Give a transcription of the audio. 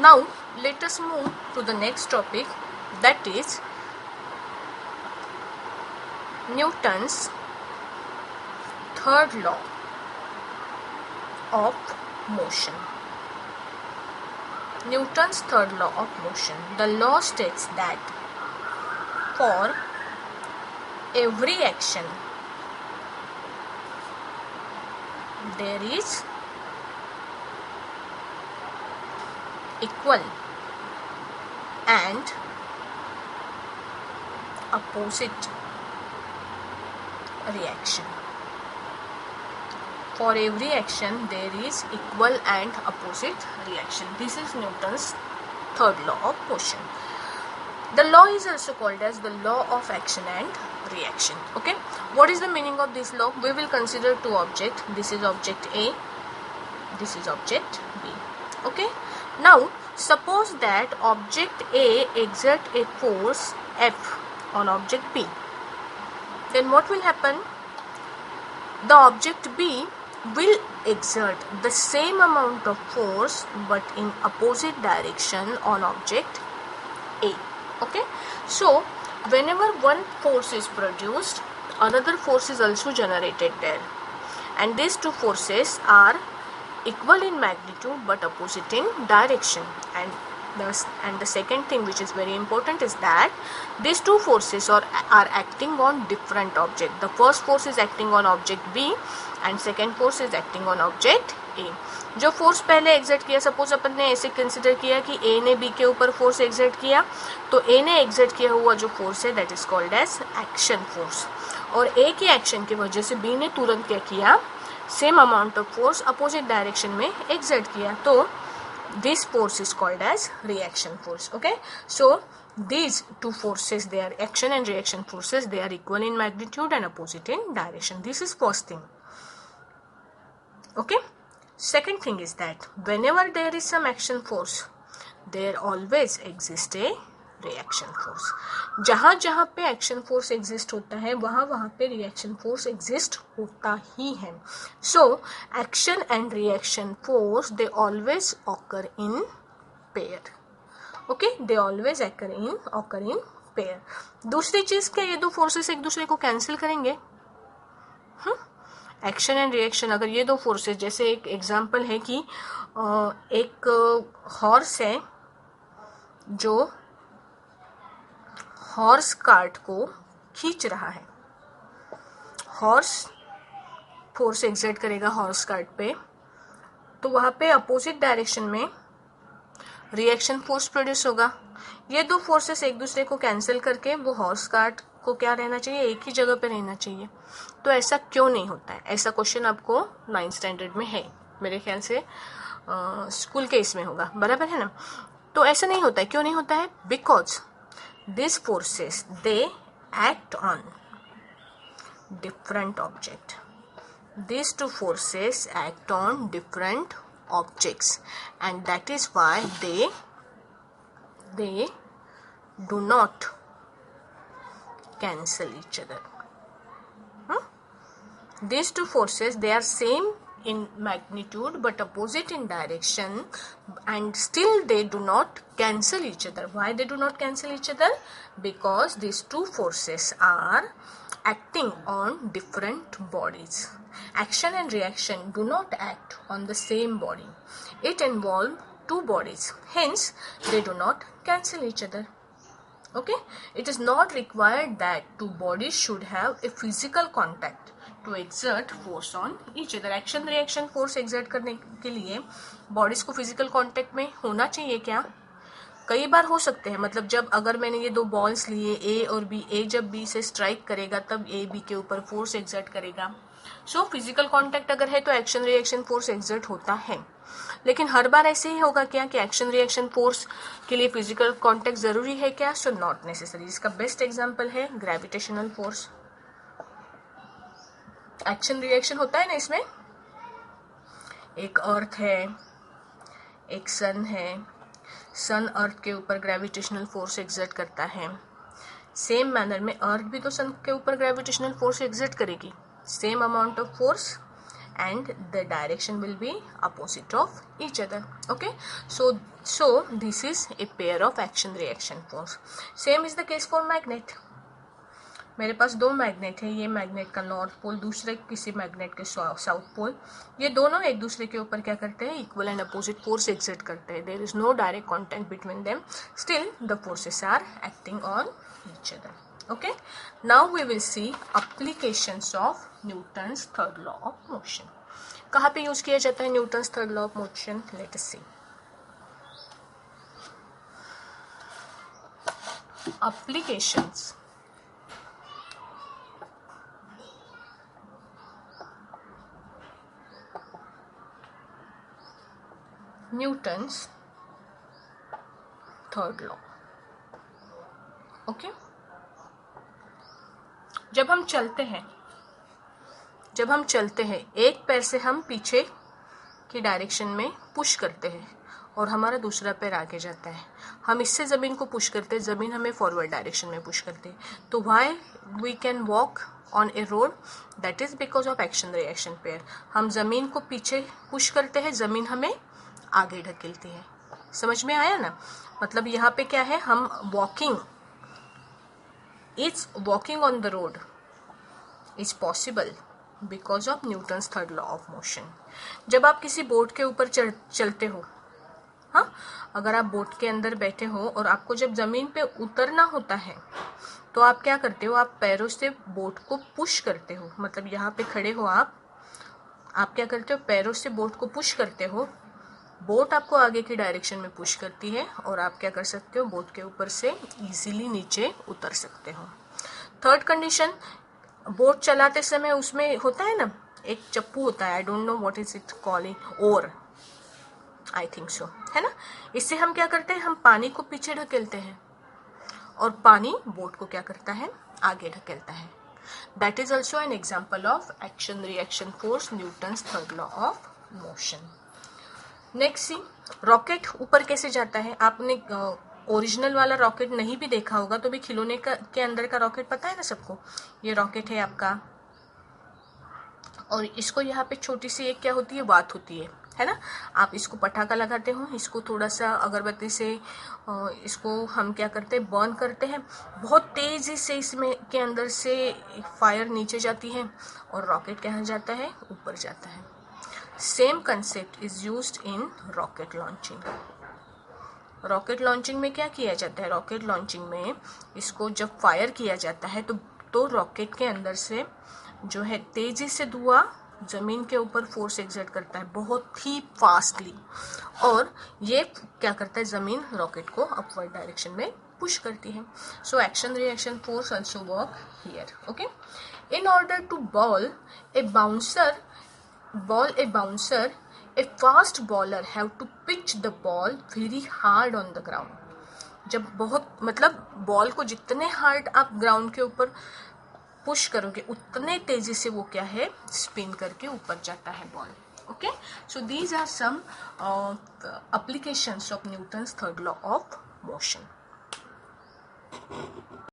Now let us move to the next topic, that is Newton's third law of motion. Newton's third law of motion. The law states that for every action there is equal and opposite reaction. For every action there is equal and opposite reaction. This is Newton's third law of motion. The law is also called as the law of action and reaction. Okay, what is the meaning of this law? We will consider two objects. This is object A, this is object B. Okay, now suppose that object A exerts a force F on object B. Then what will happen? The object B will exert the same amount of force but in opposite direction on object A. Okay, so whenever one force is produced, another force is also generated there, and these two forces are equal in magnitude but opposite in direction. And the second thing which is very important is that these two forces are acting on different object. The first force is acting on object B and second force is acting on object A. जो force पहले exert किया, suppose अपन ने ऐसे consider किया कि ए ने B के ऊपर फोर्स एग्जर्ट किया, तो ए ने एग्जर्ट किया हुआ जो फोर्स है that is called as action force, और ए की एक्शन की वजह से बी ने तुरंत क्या किया, same amount of force opposite direction में एग्जर्ट किया, तो this force is called as reaction force. Okay, so these two forces, they are action and reaction forces, they are equal in magnitude and opposite in direction. This is first thing. Okay, second thing is that whenever there is some action force, there always exists a reaction force. जहाँ जहाँ पे action force exist होता है वहाँ वहाँ पे reaction force exist होता ही है. So action and reaction force they always occur in pair. Okay, they always occur in pair. दूसरी चीज क्या, ये दो फोर्सेस एक दूसरे को कैंसिल करेंगे. एक्शन एंड रिएक्शन, अगर ये दो फोर्सेस, जैसे एक एग्जांपल है कि एक हॉर्स है जो हॉर्स कार्ट को खींच रहा है. हॉर्स फोर्स एक्सर्ट करेगा हॉर्स कार्ट पे, तो वहां पे अपोजिट डायरेक्शन में रिएक्शन फोर्स प्रोड्यूस होगा. ये दो फोर्सेस एक दूसरे को कैंसिल करके वो हॉर्स कार्ट को क्या रहना चाहिए, एक ही जगह पे रहना चाहिए. तो ऐसा क्यों नहीं होता है? ऐसा क्वेश्चन आपको 9th स्टैंडर्ड में है, मेरे ख्याल से स्कूल के इसमें होगा, बराबर है ना. तो ऐसा नहीं होता है. क्यों नहीं होता है? Because these forces they act on different object. These two forces act on different objects, and that is why they do not cancel each other. These two forces, they are same in magnitude but opposite in direction, and still they do not cancel each other. Why they do not cancel each other? Because these two forces are acting on different bodies. Action and reaction do not act on the same body. It involves two bodies, hence they do not cancel each other. Okay, it is not required that two bodies should have a physical contact to exert force on each other. Action reaction force exert करने के लिए bodies को physical contact में होना चाहिए क्या? कई बार हो सकते हैं. मतलब जब अगर मैंने ये दो बॉल्स लिए ए और बी, ए जब बी से स्ट्राइक करेगा तब ए बी के ऊपर फोर्स एक्सर्ट करेगा. सो फिजिकल कांटेक्ट अगर है तो एक्शन रिएक्शन फोर्स एक्सर्ट होता है. लेकिन हर बार ऐसे ही होगा क्या कि एक्शन रिएक्शन फोर्स के लिए फिजिकल कांटेक्ट जरूरी है क्या? So not necessary. इसका बेस्ट एग्जांपल है ग्रेविटेशनल फोर्स. एक्शन रिएक्शन होता है ना इसमें. एक अर्थ है, एक सन है, सन अर्थ के ऊपर ग्रेविटेशनल फोर्स एक्सर्ट करता है. सेम मैनर में अर्थ भी तो सन के ऊपर ग्रेविटेशनल फोर्स एक्सर्ट करेगी. Same amount of force and the direction will be opposite of each other. Okay, so this is a pair of action reaction force. Same is the case for magnet. मेरे पास दो magnet है, ये magnet का north pole, दूसरे किसी magnet के south pole, ये दोनों एक दूसरे के ऊपर क्या करते हैं, equal and opposite force exert करते हैं. There is no direct contact between them, still the forces are acting on each other. Okay, now we will see applications of Newton's third law of motion. कहाँ पे use किया जाता है Newton's third law of motion? Let us see. Applications. Newton's third law. Okay. जब हम चलते हैं एक पैर से हम पीछे की डायरेक्शन में पुश करते हैं और हमारा दूसरा पैर आगे जाता है. हम इससे ज़मीन को पुश करते हैं, ज़मीन हमें फॉरवर्ड डायरेक्शन में पुश करते हैं. तो why we can walk on a road? That is because of action reaction pair. हम ज़मीन को पीछे पुश करते हैं, ज़मीन हमें आगे ढकेलती है. समझ में आया ना? मतलब यहाँ पे क्या है, हम walking on the road is possible because of Newton's third law of motion. जब आप किसी बोट के ऊपर चलते हो, हाँ, अगर आप बोट के अंदर बैठे हो और आपको जब जमीन पे उतरना होता है तो आप क्या करते हो, आप पैरों से बोट को पुश करते हो. मतलब यहाँ पे खड़े हो आप क्या करते हो, पैरों से बोट को पुश करते हो. बोट आपको आगे की डायरेक्शन में पुश करती है और आप क्या कर सकते हो, बोट के ऊपर से इजीली नीचे उतर सकते हो. थर्ड कंडीशन, बोट चलाते समय उसमें होता है ना एक चप्पू होता है, I don't know what is it calling, oar, I think so, है ना. इससे हम क्या करते हैं, हम पानी को पीछे ढकेलते हैं और पानी बोट को क्या करता है, आगे ढकेलता है. That is also an example of action reaction force, Newton's third law of motion. Next see, rocket ऊपर कैसे जाता है. आपने ओरिजिनल वाला रॉकेट नहीं भी देखा होगा तो भी खिलौने के अंदर का रॉकेट पता है ना सबको. ये रॉकेट है आपका और इसको यहाँ पे छोटी सी एक क्या होती है, बात होती है ना. आप इसको पटाखा लगाते हो, इसको थोड़ा सा अगरबत्ती से इसको हम क्या करते हैं, बर्न करते हैं. बहुत तेजी से इसमें के अंदर से फायर नीचे जाती है और रॉकेट कहाँ जाता है, ऊपर जाता है. Same concept is used in rocket launching. Rocket launching में क्या किया जाता है, रॉकेट लॉन्चिंग में इसको जब फायर किया जाता है तो रॉकेट के अंदर से जो है तेजी से धुआं जमीन के ऊपर फोर्स एक्सर्ट करता है बहुत ही फास्टली, और ये क्या करता है, जमीन रॉकेट को अपवर्ड डायरेक्शन में पुश करती है. So action reaction force also work here. Okay, in order to bowl a bouncer, a fast bowler have to pitch the ball very hard on the ground. जब बहुत मतलब ball को जितने hard आप ground के ऊपर पुश करोगे उतने तेजी से वो क्या है, स्पिन करके ऊपर जाता है ball. Okay, so these are some applications of Newton's third law of motion.